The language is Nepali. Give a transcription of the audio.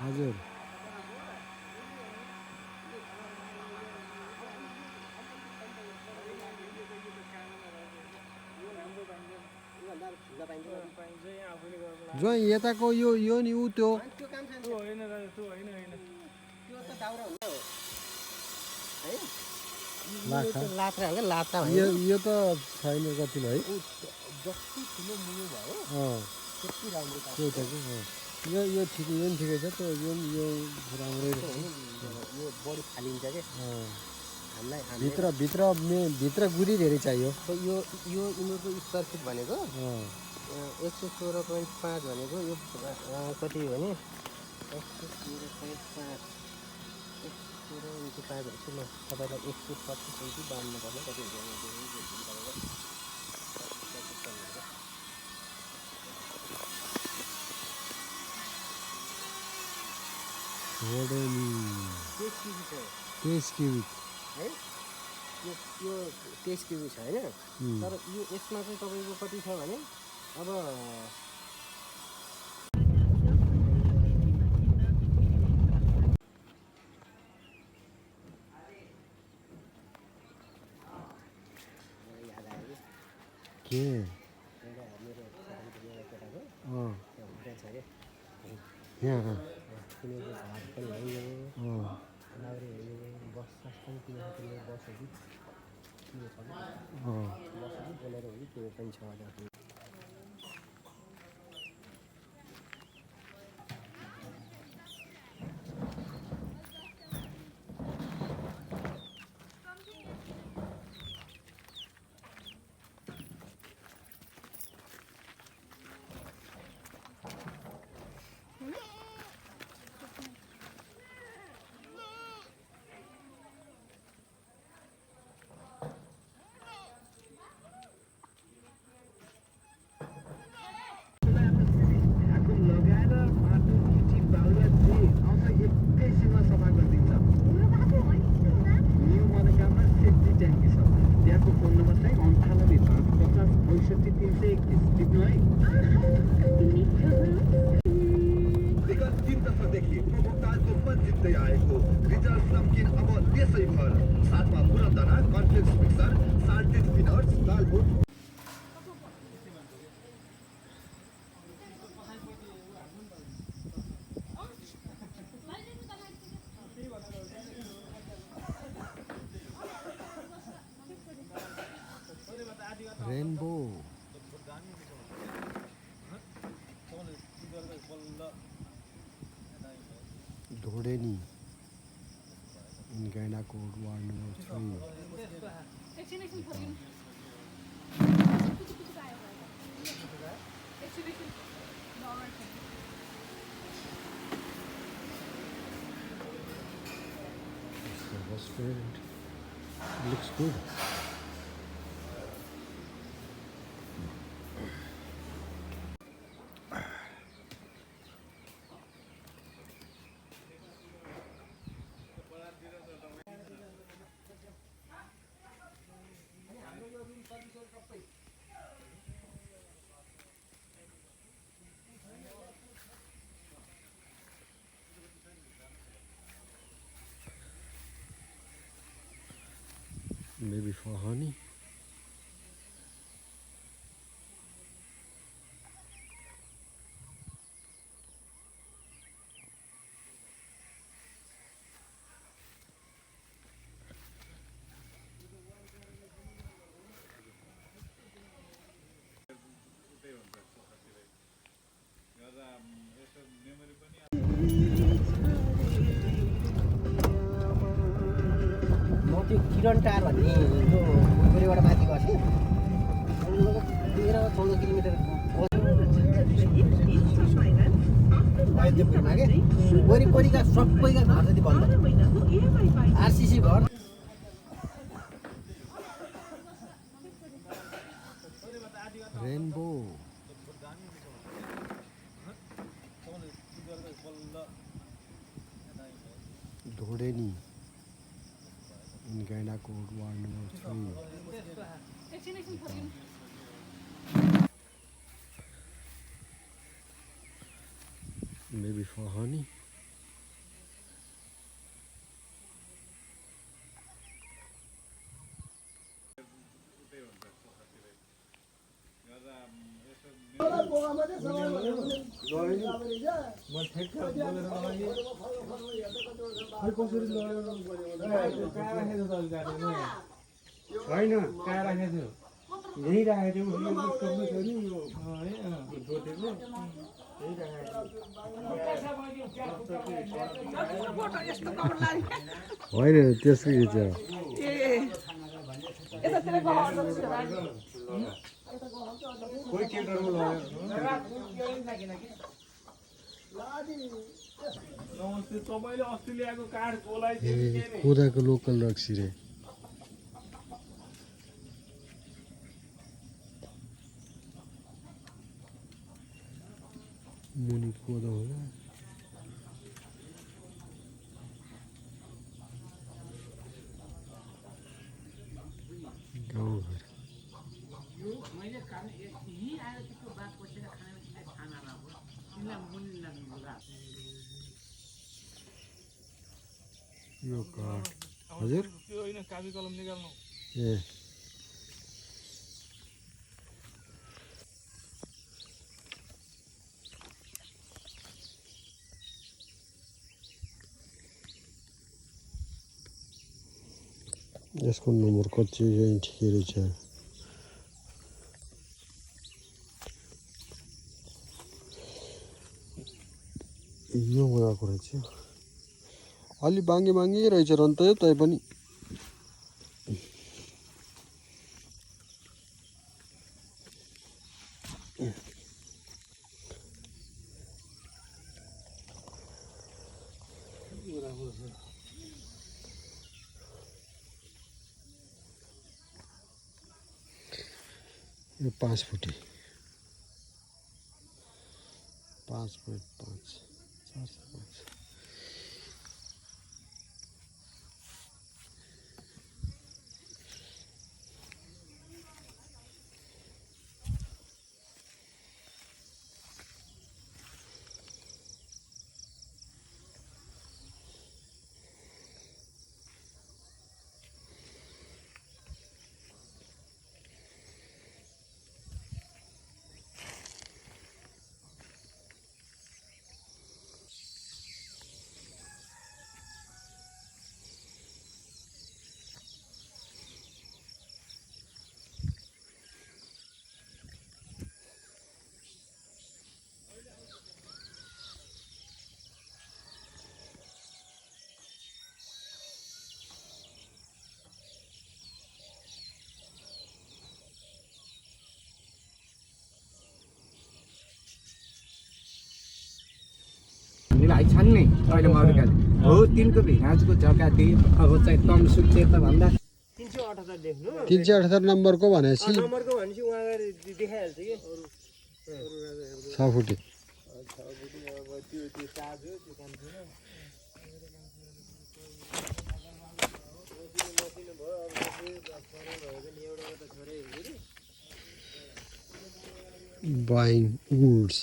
हजुर ज्वाइँ यताको यो नि ऊ त्यो यो त छैन कतिलो है जति ठुलो मुनि भयो त्यति राम्रो त्यही त कि यो ठिकै यो पनि ठिकै छ त्यो यो राम्रै यो बढी फालिन्छ क्या हामीलाई भित्र गुदी धेरै चाहियो यो यिनीहरूको स्क्वायर फिट भनेको 116.5 भनेको यो कति भने 116.5 116 भनेपछि म तपाईँलाई 125 इन्चु बाँध्नु पर्ने कति तेइस क्युबिक है यो 23 क्युबिक छ होइन तर यो यसमा चाहिँ तपाईँको कति छ भने अब के मेरो केटाको होटेल छ क्या यहाँ तिनीहरूको घर पनि हो लाउरे बस सस पनि तिनीहरूको बसहरू के छ बसहरू बोलेर हो कि त्यो पनि छ होला रेनबो ढोडेनी in Gaindakot ward number 3 restaurant looks good. Maybe for honey. त्यो किरण टार भन्ने यो भुइँबाट माथि गएको छ 13-14 किलोमिटर अयोध्यपुरमा के वरिपरिका सबैका घर जति बन्द आरसिसी घर rainbow ढोडेनी in Gandakot Ward number 3. Maybe for honey. होइन कहाँ राखेको थियो यहीँ राखेको थियो यो टोक्नु थियो नि यो जोतेको यहीँ राखेको होइन त्यसको खिच्छ कोही ट्र्याक्टरमा लगेर तपाईँले अस्ट्रेलियाको काठ गोलाइदिनु कोदाको लोकल रक्सी रे मुनि कोदो होला गाउँघर यो काठ हजुर त्यो होइन काबी कलम निकाल्नु ए यसको नम्बर कति यही ठिकै रहेछ यो मजाको रहेछ अलि बाङ्गे बाङ्गे रहेछ रन्त तै पनि यो 5 फुटे 5.5 4.5 हामीलाई छान्ने अहिले मरुकाले हो तिनको भिनाजुको जग्गा दिए अब चाहिँ तमसुक त भन्दा 378 देख्नु 378 नम्बरको भनेपछि नम्बरको भनेपछि उहाँ देखाइहाल्छ कि 6 फुटे अब त्यो चार्ज हो त्यो काम छैन buying woods